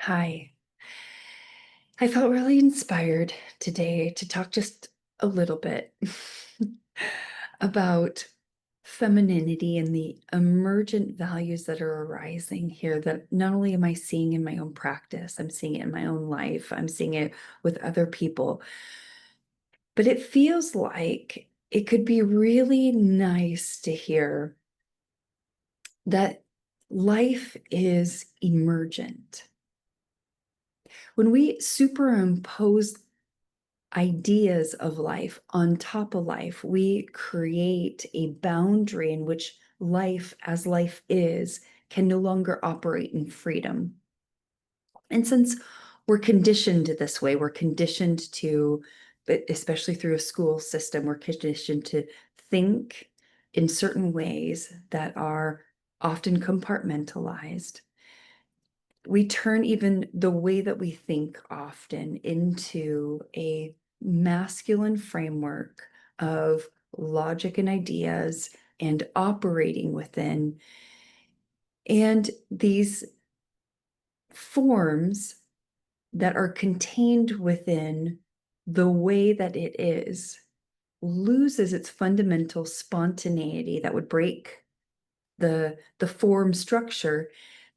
Hi. I felt really inspired today to talk just a little bit about femininity and the emergent values that are arising here that not only am I seeing in my own practice, I'm seeing it in my own life, I'm seeing it with other people, but it feels like it could be really nice to hear that life is emergent. When we superimpose ideas of life on top of life, we create a boundary in which life, as life is, can no longer operate in freedom. And since we're conditioned this way, we're conditioned to, but especially through a school system, we're conditioned to think in certain ways that are often compartmentalized. We turn even the way that we think often into a masculine framework of logic and ideas and operating within. And these forms that are contained within the way that it is loses its fundamental spontaneity that would break the form structure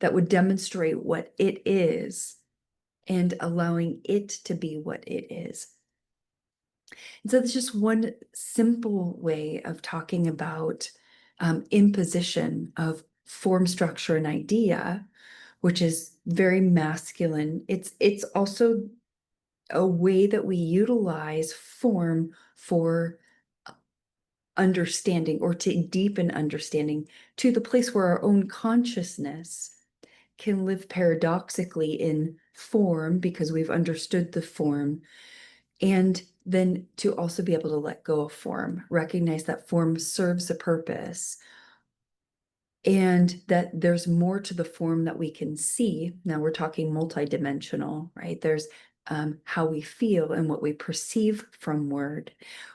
that would demonstrate what it is and allowing it to be what it is. And so it's just one simple way of talking about imposition of form, structure, and idea, which is very masculine. It's also a way that we utilize form for understanding or to deepen understanding to the place where our own consciousness can live paradoxically in form because we've understood the form, and then to also be able to let go of form, recognize that form serves a purpose and that there's more to the form that we can see. Now we're talking multidimensional, right? There's how we feel and what we perceive from word,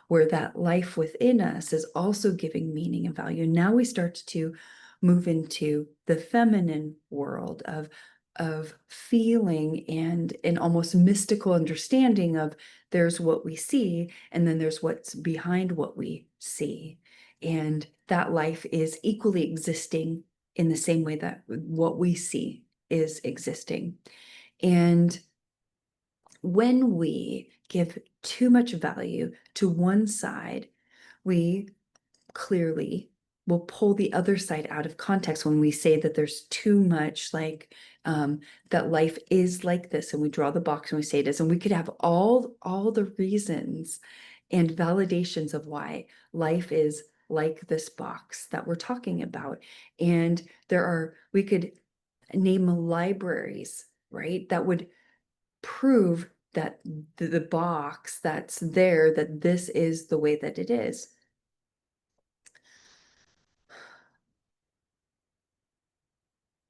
where that life within us is also giving meaning and value. Now we start to move into the feminine world of feeling and an almost mystical understanding of there's what we see and then there's what's behind what we see. And that life is equally existing in the same way that what we see is existing. And when we give too much value to one side, we clearly will pull the other side out of context when we say that there's too much that life is like this, and we draw the box and we say it is, and we could have all the reasons and validations of why life is like this box that we're talking about. And we could name libraries, right, that would prove that the box that's there, that this is the way that it is.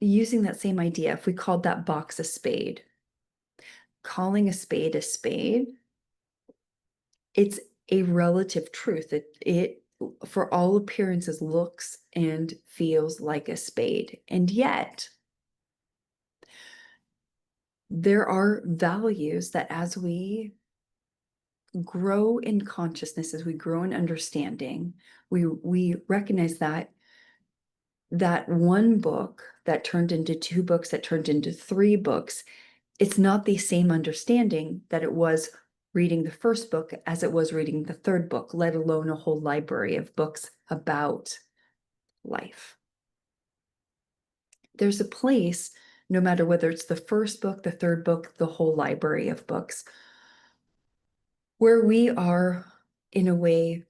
Using that same idea, if we called that box a spade, calling a spade, it's a relative truth. It for all appearances looks and feels like a spade. And yet there are values that as we grow in consciousness, as we grow in understanding, we recognize that one book that turned into two books, that turned into three books, it's not the same understanding that it was reading the first book as it was reading the third book, let alone a whole library of books about life. There's a place, no matter whether it's the first book, the third book, the whole library of books, where we are, in a way,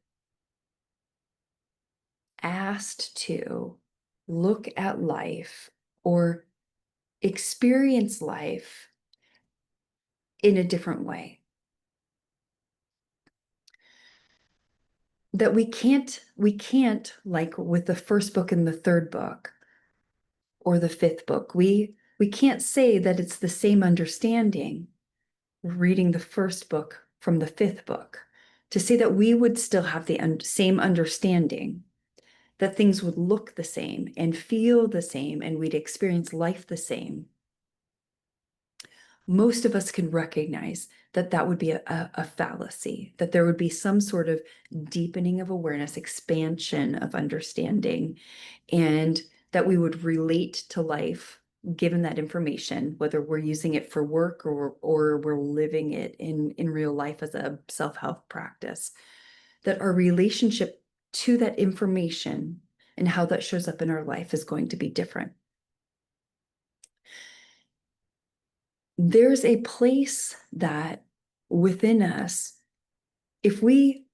asked to look at life or experience life in a different way. That we can't, like with the first book and the third book or the fifth book, we can't say that it's the same understanding reading the first book from the fifth book to say that we would still have the same understanding, that things would look the same and feel the same and we'd experience life the same. most of us can recognize that that would be a fallacy, that there would be some sort of deepening of awareness, expansion of understanding, and that we would relate to life given that information, whether we're using it for work or we're living it in real life as a self-help practice, that our relationship to that information and how that shows up in our life is going to be different. There's a place that within us, if we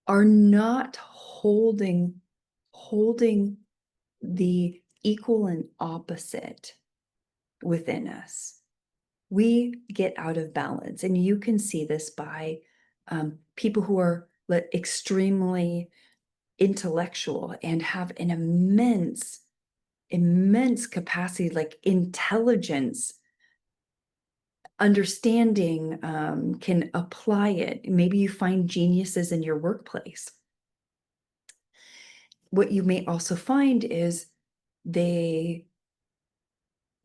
are not holding the equal and opposite within us, we get out of balance. And you can see this by people who are extremely intellectual and have an immense capacity, like intelligence, understanding, can apply it. Maybe you find geniuses in your workplace. What you may also find is they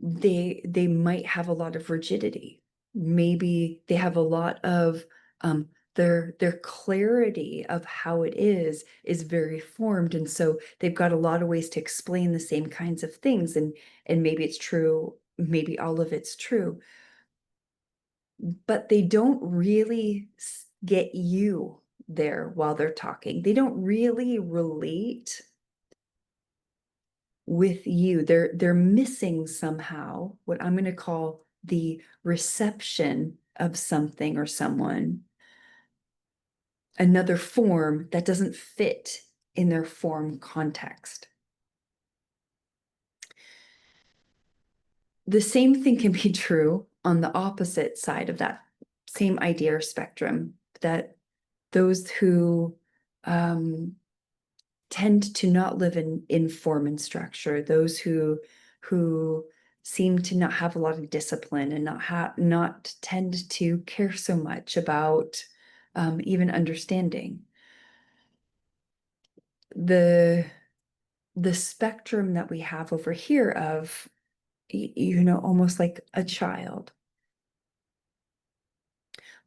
might have a lot of rigidity. Maybe they have a lot of their clarity of how it is very formed, and so they've got a lot of ways to explain the same kinds of things, and maybe it's true, maybe all of it's true, but they don't really get you there while they're talking. They don't really relate with you. They're missing somehow what I'm going to call the reception of something or someone, another form that doesn't fit in their form context. The same thing can be true on the opposite side of that same idea or spectrum, that those who tend to not live in form and structure, those who seem to not have a lot of discipline and not tend to care so much about even understanding the spectrum that we have over here of, you know, almost like a child,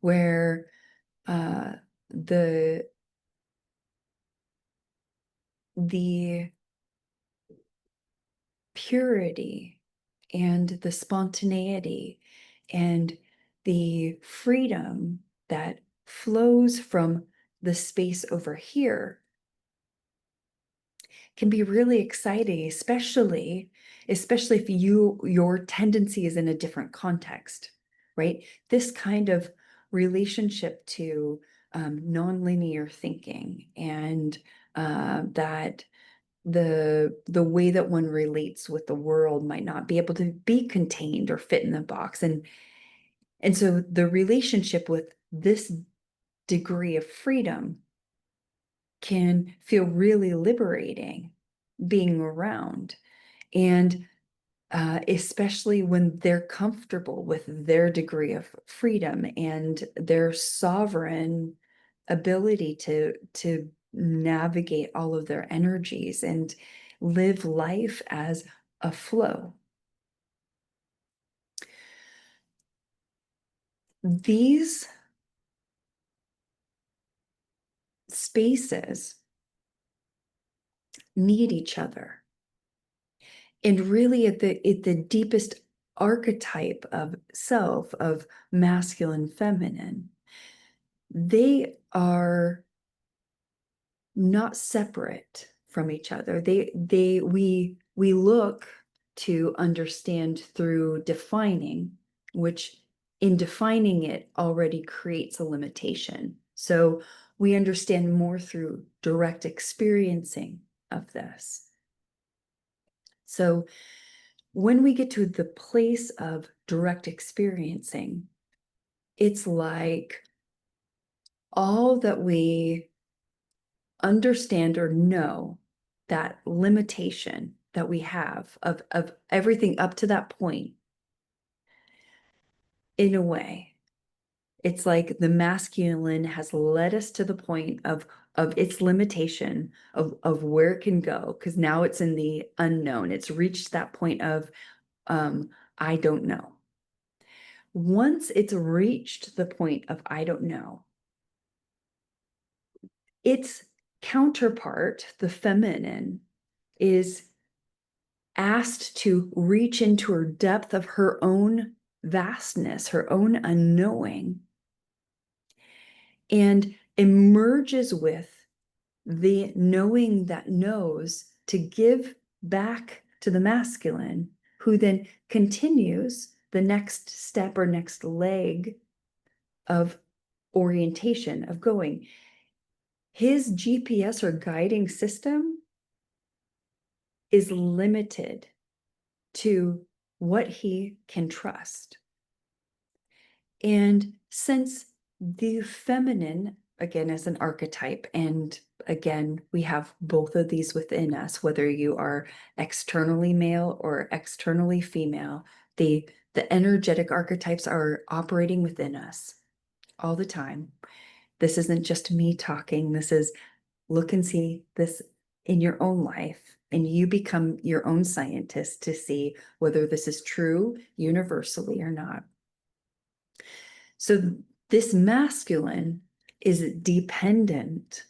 where the purity and the spontaneity and the freedom that flows from the space over here can be really exciting, especially if your tendency is in a different context, right? This kind of relationship to nonlinear thinking, and that the way that one relates with the world might not be able to be contained or fit in the box, and so the relationship with this degree of freedom can feel really liberating being around, and especially when they're comfortable with their degree of freedom and their sovereign ability to navigate all of their energies and live life as a flow. These spaces need each other. And really at the deepest archetype of self, of masculine, feminine, they are not separate from each other. We look to understand through defining, which in defining it already creates a limitation. So we understand more through direct experiencing of this. So when we get to the place of direct experiencing, it's like all that we understand or know, that limitation that we have of everything up to that point, in a way, it's like the masculine has led us to the point of its limitation of where it can go, because now it's in the unknown. It's reached that point of I don't know. Once it's reached the point of I don't know, its counterpart, the feminine, is asked to reach into her depth of her own vastness, her own unknowing, and emerges with the knowing that knows to give back to the masculine, who then continues the next step or next leg of orientation, of going. His GPS or guiding system is limited to what he can trust. And since the feminine, again, as an archetype, and again, we have both of these within us, whether you are externally male or externally female, the energetic archetypes are operating within us all the time. This isn't just me talking. This is look and see this in your own life, and you become your own scientist to see whether this is true universally or not. So this masculine is dependent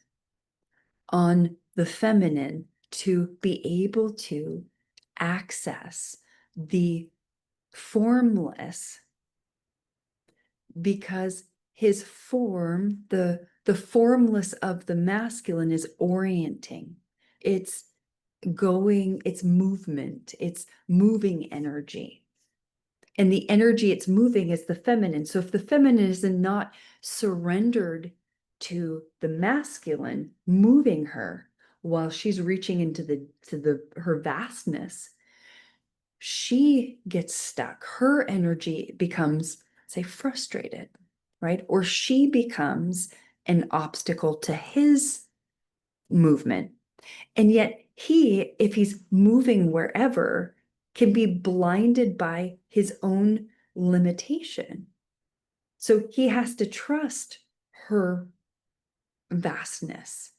on the feminine to be able to access the formless, because his form, the formless of the masculine, is orienting. It's going, it's movement, it's moving energy. And the energy it's moving is the feminine. So if the feminine is not surrendered to the masculine moving her while she's reaching into her vastness, she gets stuck. Her energy becomes, say, frustrated, right? Or she becomes an obstacle to his movement. And yet he, if he's moving wherever, can be blinded by his own limitation. So he has to trust her vastness.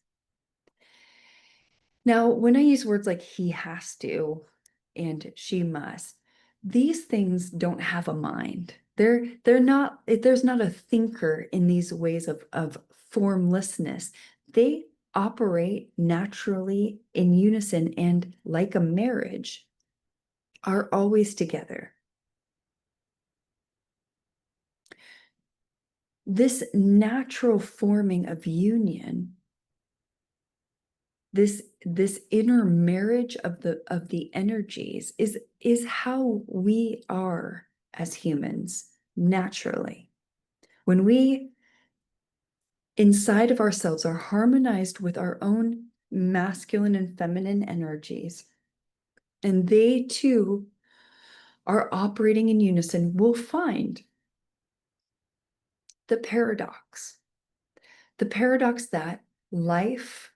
Now, when I use words like he has to and she must, these things don't have a mind. They're not, there's not a thinker in these ways of formlessness. They operate naturally in unison, and like a marriage, are always together. This natural forming of union, this inner marriage of the energies is how we are as humans naturally. When we inside of ourselves are harmonized with our own masculine and feminine energies, and they too are operating in unison, we'll find the paradox that life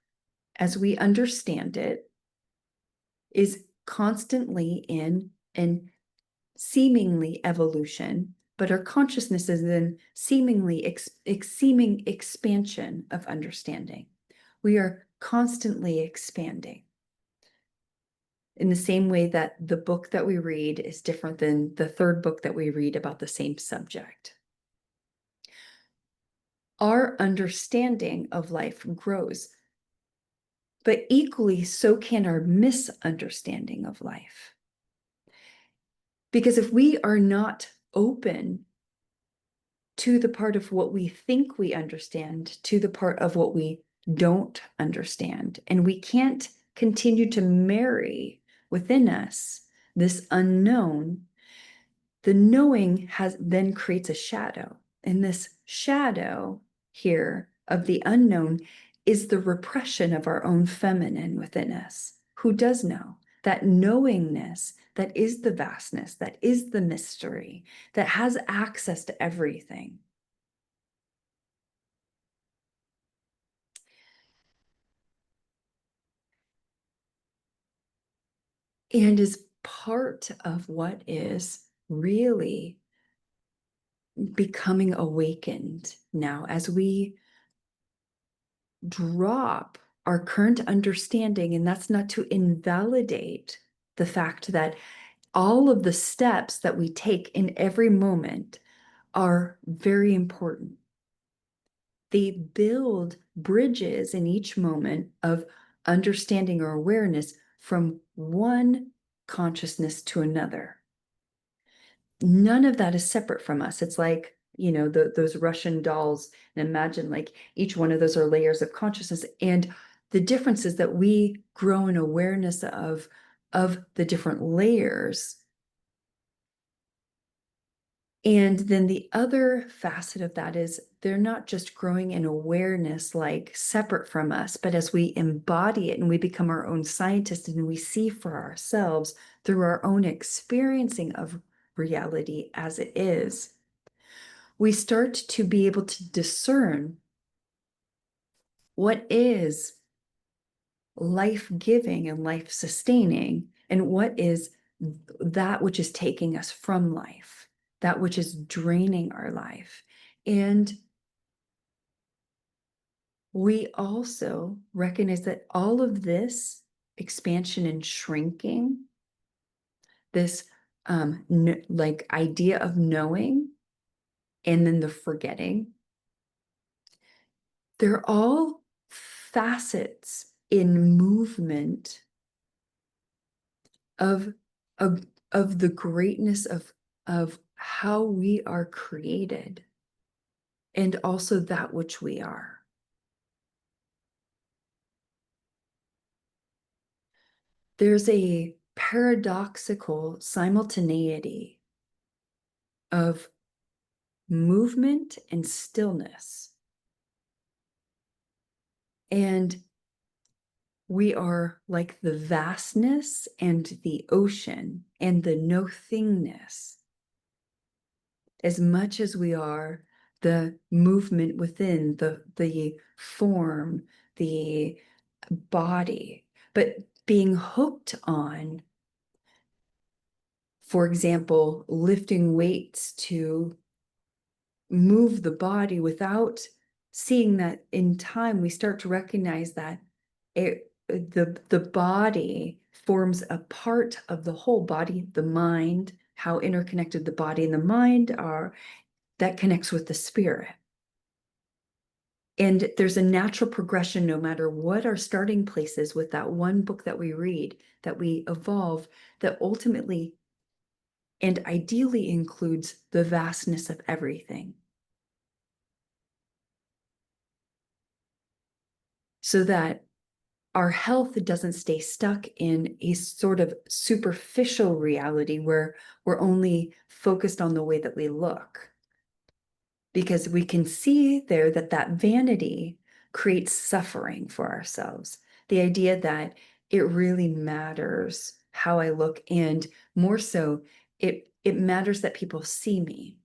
as we understand it is constantly in an seemingly evolution, but our consciousness is in seemingly seeming expansion of understanding. We are constantly expanding. In the same way that the book that we read is different than the third book that we read about the same subject. Our understanding of life grows, but equally so can our misunderstanding of life. Because if we are not open to the part of what we think we understand, to the part of what we don't understand, and we can't continue to marry within us this unknown, the knowing then creates a shadow. And this shadow here of the unknown is the repression of our own feminine within us, who does know. That knowingness, that is the vastness, that is the mystery, that has access to everything. And is part of what is really becoming awakened now as we drop our current understanding. And that's not to invalidate the fact that all of the steps that we take in every moment are very important. They build bridges in each moment of understanding or awareness from one consciousness to another. None of that is separate from us. It's like, those Russian dolls, and imagine like each one of those are layers of consciousness. And the difference is that we grow in awareness of the different layers. And then the other facet of that is they're not just growing in awareness, like separate from us, but as we embody it and we become our own scientists and we see for ourselves through our own experiencing of reality as it is, we start to be able to discern what is life-giving and life-sustaining and what is that which is taking us from life, that which is draining our life. And we also recognize that all of this expansion and shrinking, this like idea of knowing, and then the forgetting, they're all facets in movement of the greatness of how we are created and also that which we are. There's a paradoxical simultaneity of movement and stillness. And we are like the vastness and the ocean and the no-thingness, as much as we are the movement within the form, the body, but being hooked on, for example, lifting weights to move the body without seeing that in time, we start to recognize that the body forms a part of the whole body, the mind, how interconnected the body and the mind are, that connects with the spirit. And there's a natural progression no matter what our starting place is with that one book that we read, that we evolve, that ultimately and ideally includes the vastness of everything. So that our health doesn't stay stuck in a sort of superficial reality where we're only focused on the way that we look. Because we can see there that vanity creates suffering for ourselves. The idea that it really matters how I look, and more so, it matters that people see me.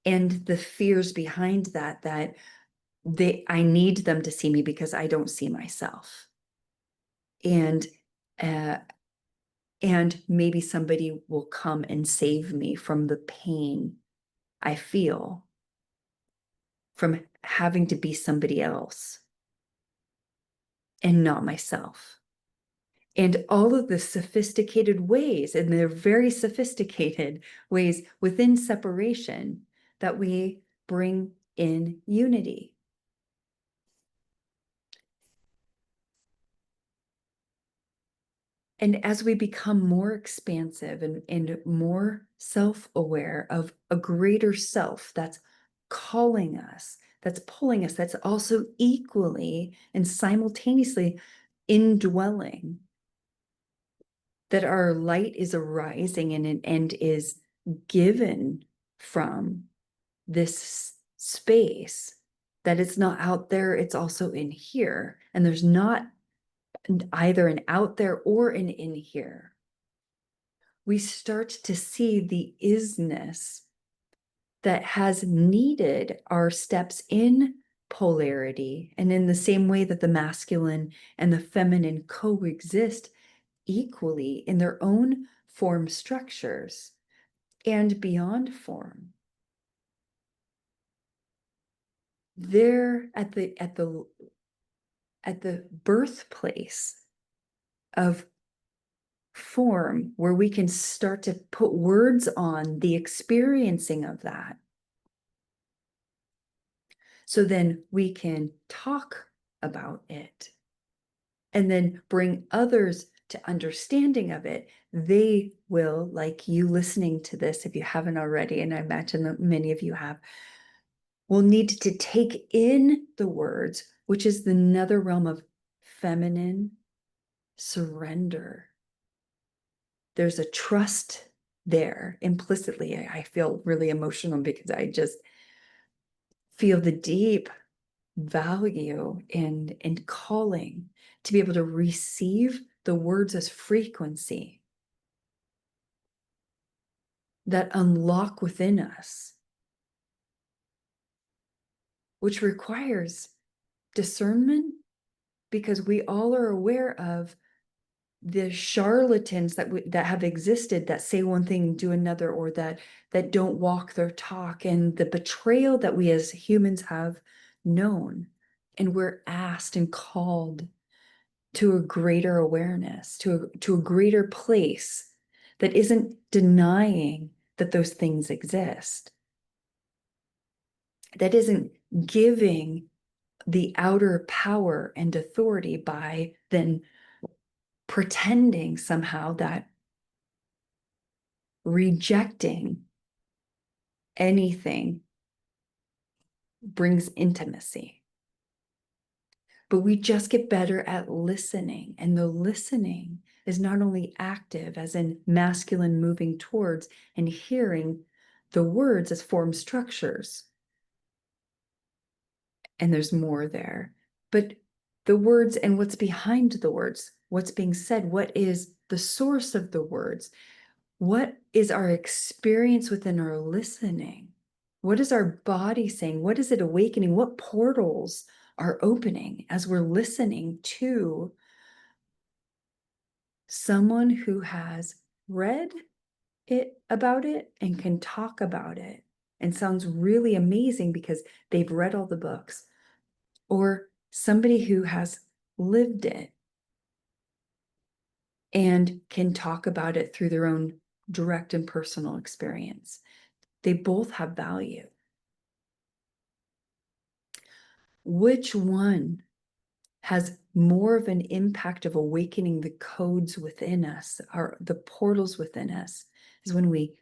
And the fears behind that I need them to see me because I don't see myself. And uh, maybe somebody will come and save me from the pain I feel from having to be somebody else and not myself. And all of the sophisticated ways, and they're very sophisticated ways within separation, that we bring in unity. And as we become more expansive and more self-aware of a greater self that's calling us, that's pulling us, that's also equally and simultaneously indwelling, that our light is arising and is given from this space, that it's not out there, it's also in here. And there's not either an out there or an in here. We start to see the isness that has needed our steps in polarity, and in the same way that the masculine and the feminine coexist equally in their own form structures and beyond form. They're at the birthplace of form where we can start to put words on the experiencing of that. So then we can talk about it and then bring others to understanding of it. They will, like you listening to this, if you haven't already, and I imagine that many of you have, will need to take in the words, which is another realm of feminine surrender. There's a trust there implicitly. I feel really emotional because I just feel the deep value and calling to be able to receive the words as frequency that unlock within us, which requires discernment, because we all are aware of the charlatans that have existed, that say one thing, do another, or that don't walk their talk, and the betrayal that we as humans have known. And we're asked and called to a greater awareness, to a greater place that isn't denying that those things exist, that isn't giving the outer power and authority by then pretending somehow that rejecting anything brings intimacy. But we just get better at listening. And the listening is not only active, as in masculine moving towards and hearing the words as form structures. And there's more there. But the words and what's behind the words, what's being said, what is the source of the words? What is our experience within our listening? What is our body saying? What is it awakening? What portals are opening as we're listening to someone who has read it about it and can talk about it and sounds really amazing because they've read all the books, or somebody who has lived it and can talk about it through their own direct and personal experience. They both have value. Which one has more of an impact of awakening the codes within us, or the portals within us, is when we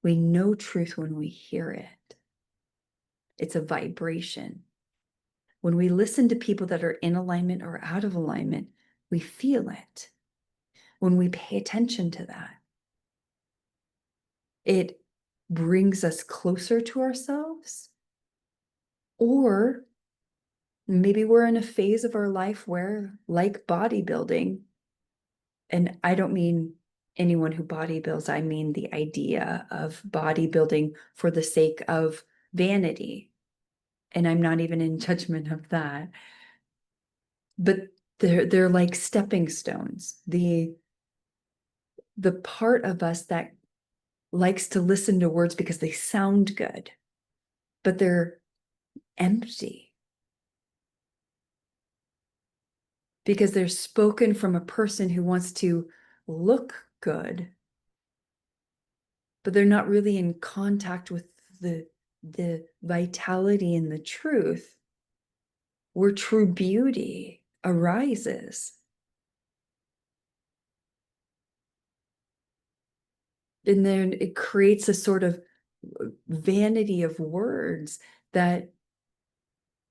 know truth when we hear it. It's a vibration. When we listen to people that are in alignment or out of alignment, we feel it. When we pay attention to that, it brings us closer to ourselves. Or maybe we're in a phase of our life where, like bodybuilding, and I don't mean anyone who bodybuilds, I mean the idea of bodybuilding for the sake of vanity. And I'm not even in judgment of that. But they're like stepping stones. The part of us that likes to listen to words because they sound good, but they're empty because they're spoken from a person who wants to look good, but they're not really in contact with the vitality and the truth where true beauty arises. And then it creates a sort of vanity of words that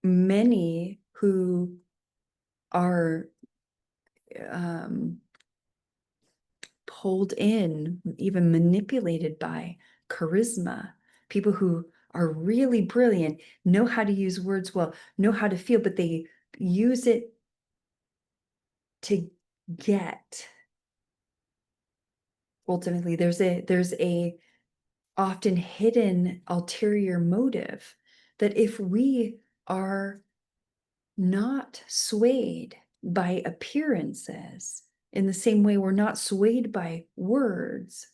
many who are pulled in, even manipulated by charisma, people who are really brilliant, know how to use words well, know how to feel, but they use it to get. Ultimately, there's a often hidden ulterior motive that if we are not swayed by appearances in the same way we're not swayed by words,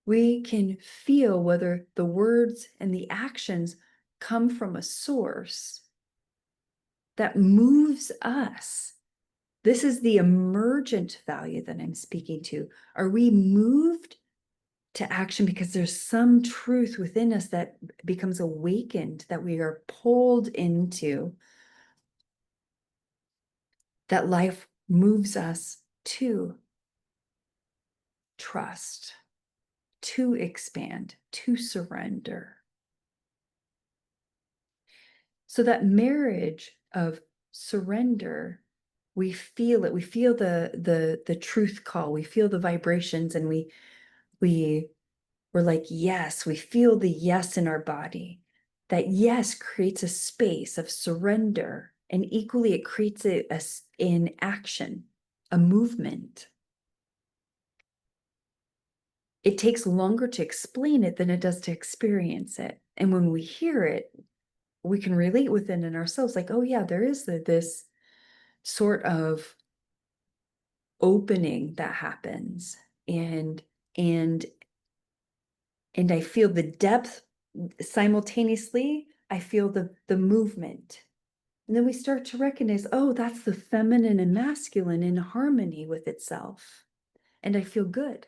we can feel whether the words and the actions come from a source that moves us, This is the emergent value that I'm speaking to. Are we moved to action because there's some truth within us that becomes awakened, that we are pulled into, that life moves us to trust, to expand, to surrender? So that marriage of surrender, we feel it, we feel the truth call, we feel the vibrations, and we're like, yes, we feel the yes in our body. That yes creates a space of surrender, and equally it creates in action, a movement. It takes longer to explain it than it does to experience it. And when we hear it, we can relate within in ourselves, like, oh yeah, there is this sort of opening that happens, and and and I feel the depth simultaneously. I feel the movement. And then we start to recognize, oh, that's the feminine and masculine in harmony with itself. And I feel good.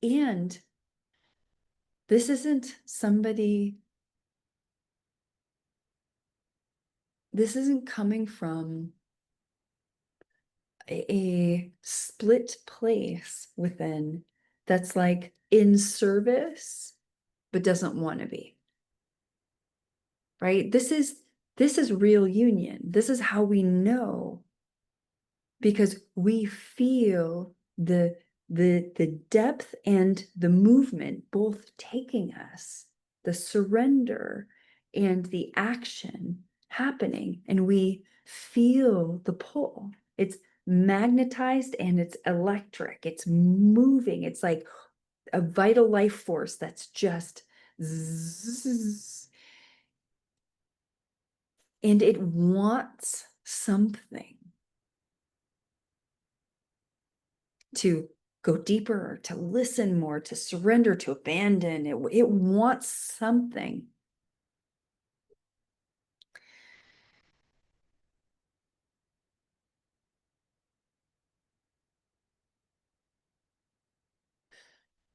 And this isn't this isn't coming from a split place within that's like in service, but doesn't want to be, right? This is real union. This is how we know, because we feel the depth and the movement both taking us, the surrender and the action happening, and we feel the pull. It's magnetized and it's electric, it's moving, it's like a vital life force that's just zzz, and it wants something to go deeper, to listen more, to surrender, to abandon. It wants something.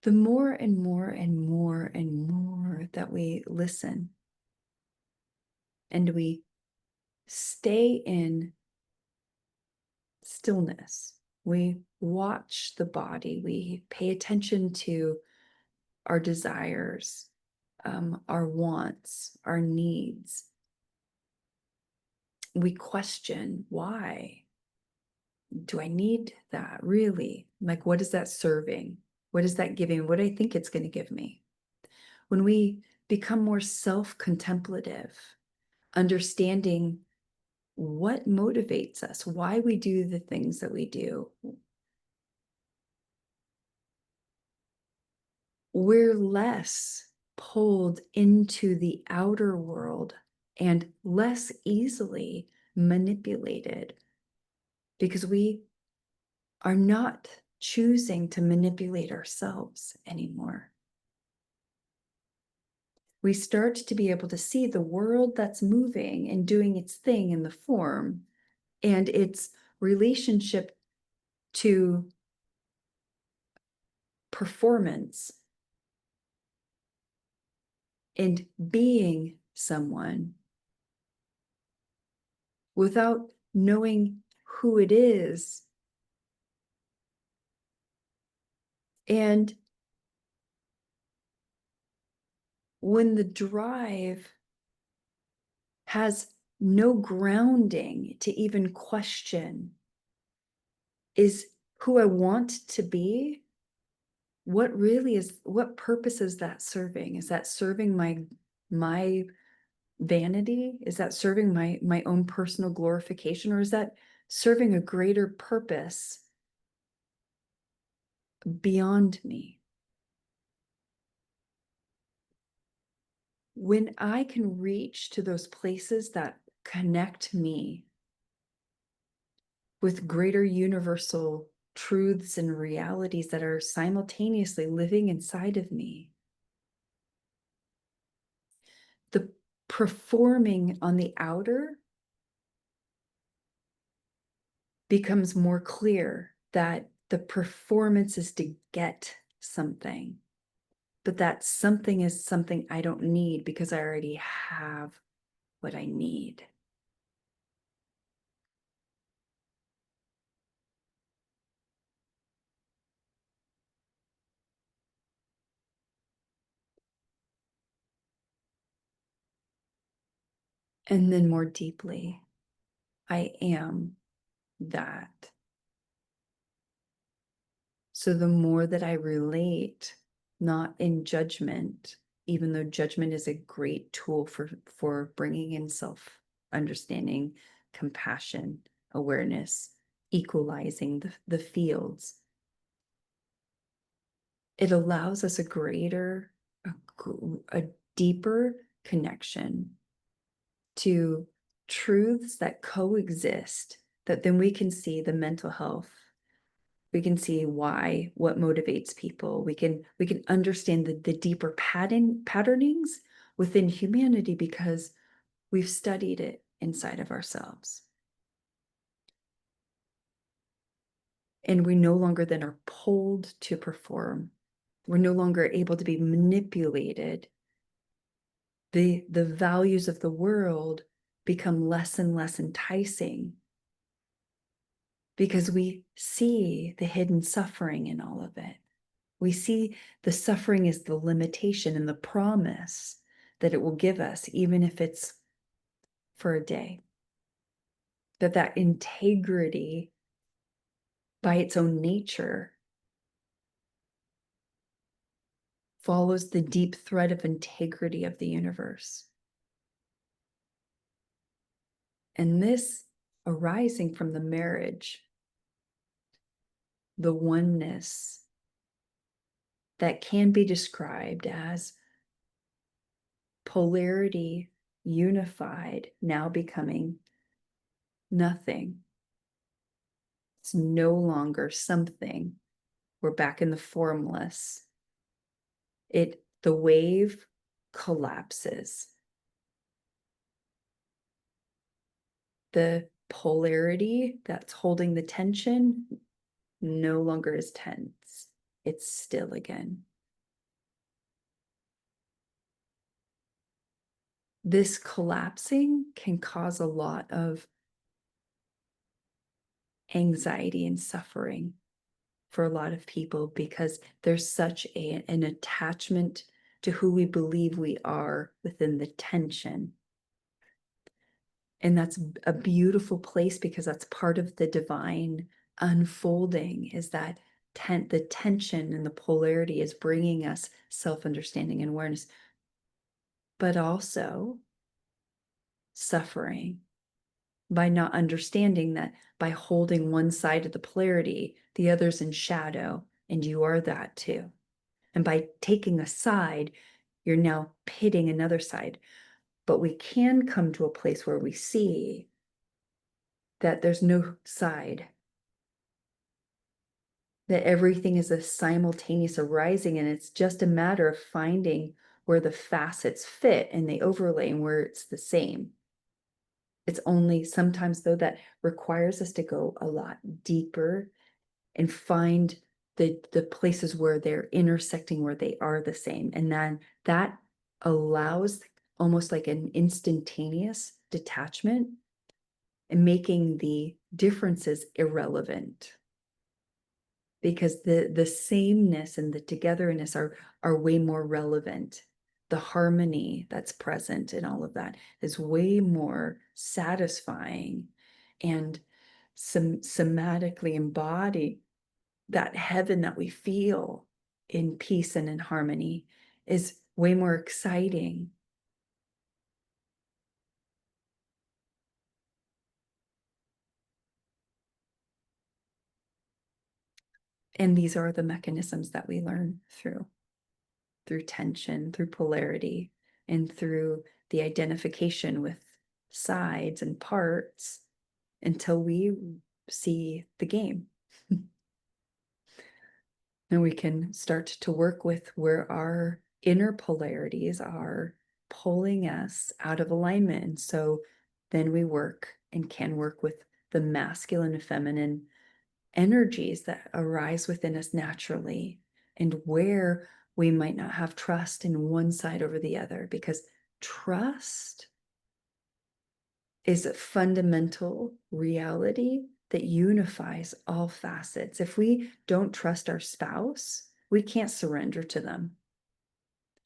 The more and more and more and more that we listen and we stay in stillness, we watch the body, we pay attention to our desires, our wants, our needs. We question, why do I need that really? Like, what is that serving? What is that giving? What do I think it's going to give me? When we become more self-contemplative, understanding what motivates us, why we do the things that we do, we're less pulled into the outer world and less easily manipulated, because we are not choosing to manipulate ourselves anymore. We start to be able to see the world that's moving and doing its thing in the form and its relationship to performance and being someone without knowing who it is. And when the drive has no grounding to even question, is who I want to be, what purpose is that serving? Is that serving my vanity? Is that serving my own personal glorification, or is that serving a greater purpose beyond me? When I can reach to those places that connect me with greater universal truths and realities that are simultaneously living inside of me, the performing on the outer becomes more clear that the performance is to get something, but that something is something I don't need because I already have what I need. And then more deeply, I am that. So the more that I relate, not in judgment, even though judgment is a great tool for bringing in self understanding, compassion, awareness, equalizing the fields, it allows us a deeper connection to truths that coexist, that then we can see the mental health, we can see why, what motivates people, we can understand the deeper patternings within humanity because we've studied it inside of ourselves. And we no longer then are pulled to perform. We're no longer able to be manipulated. The values of the world become less and less enticing because we see the hidden suffering in all of it. We see the suffering as the limitation and the promise that it will give us, even if it's for a day. That integrity by its own nature follows the deep thread of integrity of the universe. And this arising from the marriage, the oneness that can be described as polarity unified, now becoming nothing. It's no longer something. We're back in the formless. The wave collapses. The polarity that's holding the tension no longer is tense. It's still again. This collapsing can cause a lot of anxiety and suffering for a lot of people because there's such an attachment to who we believe we are within the tension. And that's a beautiful place because that's part of the divine unfolding, is that the tension and the polarity is bringing us self-understanding and awareness, but also suffering by not understanding that by holding one side of the polarity, the other's in shadow, and you are that too. And by taking a side, you're now pitting another side. But we can come to a place where we see that there's no side, that everything is a simultaneous arising, and it's just a matter of finding where the facets fit and they overlay and where it's the same. It's only sometimes, though, that requires us to go a lot deeper and find the places where they're intersecting, where they are the same. And then that allows almost like an instantaneous detachment and making the differences irrelevant. Because the sameness and the togetherness are way more relevant. The harmony that's present in all of that is way more satisfying and somatically embody that heaven that we feel in peace and in harmony is way more exciting. And these are the mechanisms that we learn through tension, through polarity, and through the identification with sides and parts until we see the game. And we can start to work with where our inner polarities are pulling us out of alignment. And so then we work and can work with the masculine and feminine energies that arise within us naturally, and where we might not have trust in one side over the other, because trust is a fundamental reality that unifies all facets. If we don't trust our spouse, we can't surrender to them.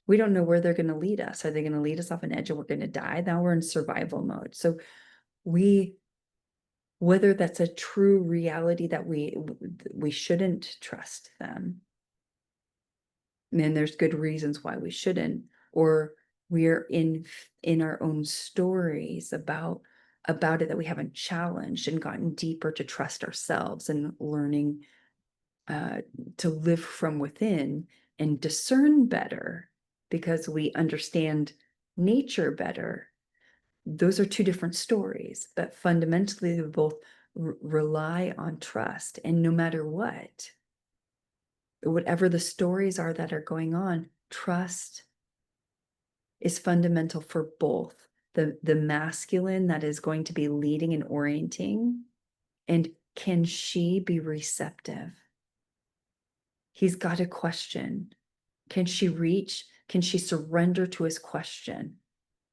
We don't know where they're going to lead us. Are they going to lead us off an edge and we're going to die? Now we're in survival mode. So whether that's a true reality that we shouldn't trust them, and there's good reasons why we shouldn't, or we're in our own stories about it that we haven't challenged and gotten deeper to trust ourselves and learning to live from within and discern better because we understand nature better. Those are two different stories, but fundamentally they both rely on trust. And no matter what, whatever the stories are that are going on, trust is fundamental for both the masculine that is going to be leading and orienting, and can she be receptive? He's got a question. Can she reach? Can she surrender to his question?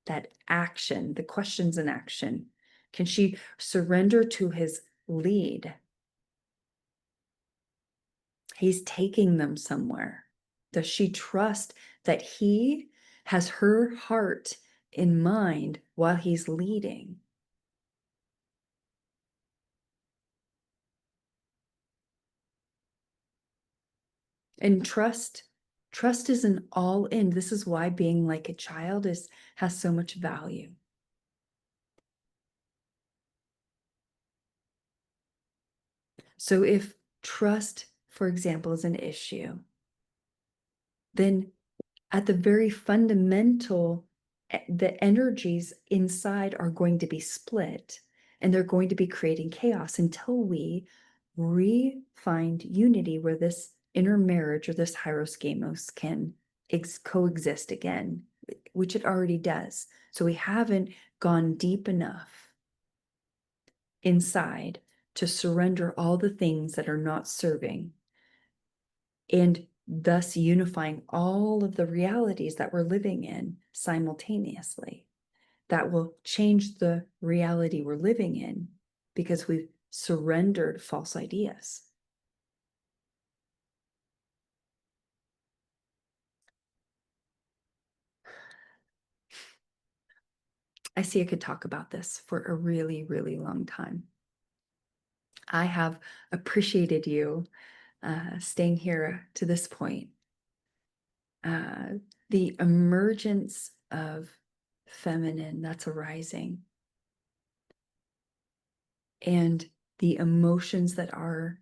That action, the question's an action. Can she surrender to his lead? He's taking them somewhere. Does she trust that he has her heart in mind while he's leading? And trust is an all in. This is why being like a child has so much value. So if trust, for example, is an issue, then at the very fundamental, the energies inside are going to be split, and they're going to be creating chaos until we find unity where this inner marriage or this hieros can coexist again, which it already does. So we haven't gone deep enough inside to surrender all the things that are not serving, and thus unifying all of the realities that we're living in simultaneously. That will change the reality we're living in because we've surrendered false ideas. I see I could talk about this for a really, really long time. I have appreciated you staying here to this point. The emergence of feminine that's arising, and the emotions that are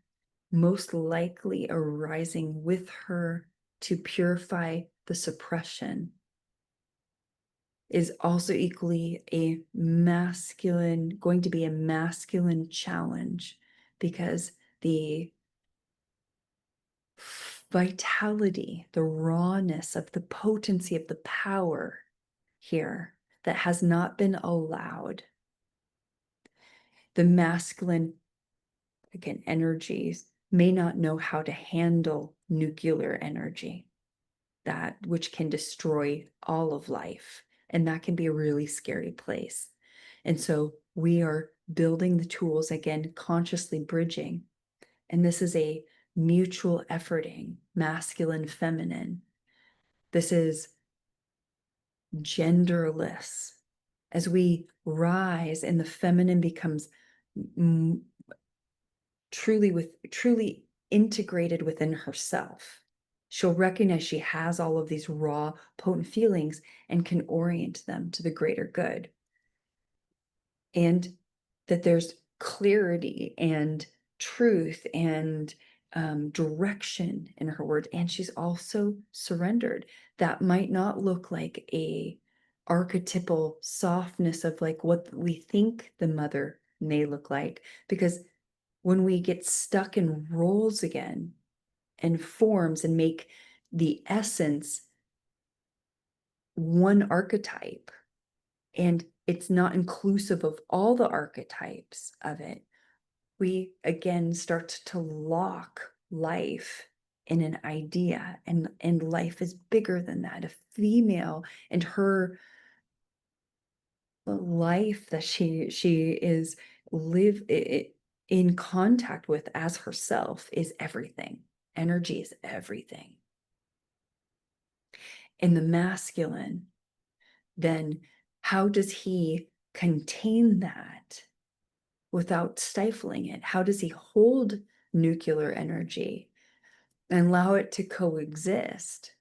most likely arising with her to purify the suppression, is also equally going to be a masculine challenge, because the vitality, the rawness of the potency of the power here that has not been allowed, the masculine, again, energies may not know how to handle nuclear energy, that which can destroy all of life. And that can be a really scary place. And so we are building the tools, again, consciously bridging. And this is a mutual efforting, masculine, feminine. This is genderless. As we rise and the feminine becomes truly integrated within herself, she'll recognize she has all of these raw, potent feelings and can orient them to the greater good. And that there's clarity and truth and direction in her word. And she's also surrendered. That might not look like a archetypal softness of like what we think the mother may look like, because when we get stuck in roles again and forms and make the essence one archetype, and it's not inclusive of all the archetypes of it, we again start to lock life in an idea, and life is bigger than that. A female and her life that she is in contact with as herself is everything. Energy is everything. And the masculine, then how does he contain that without stifling it? How does he hold nuclear energy and allow it to coexist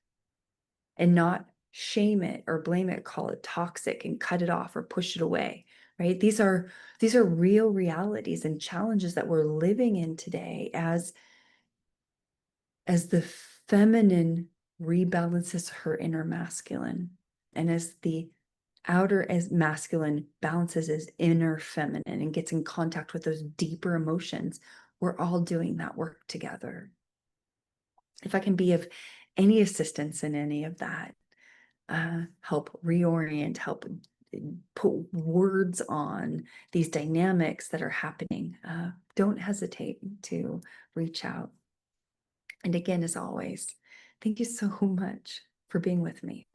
and not shame it or blame it, call it toxic and cut it off or push it away, right? These are real realities and challenges that we're living in today as the feminine rebalances her inner masculine, and as the outer as masculine balances his inner feminine and gets in contact with those deeper emotions. We're all doing that work together. If I can be of any assistance in any of that, help reorient, help put words on these dynamics that are happening, don't hesitate to reach out. And again, as always, thank you so much for being with me.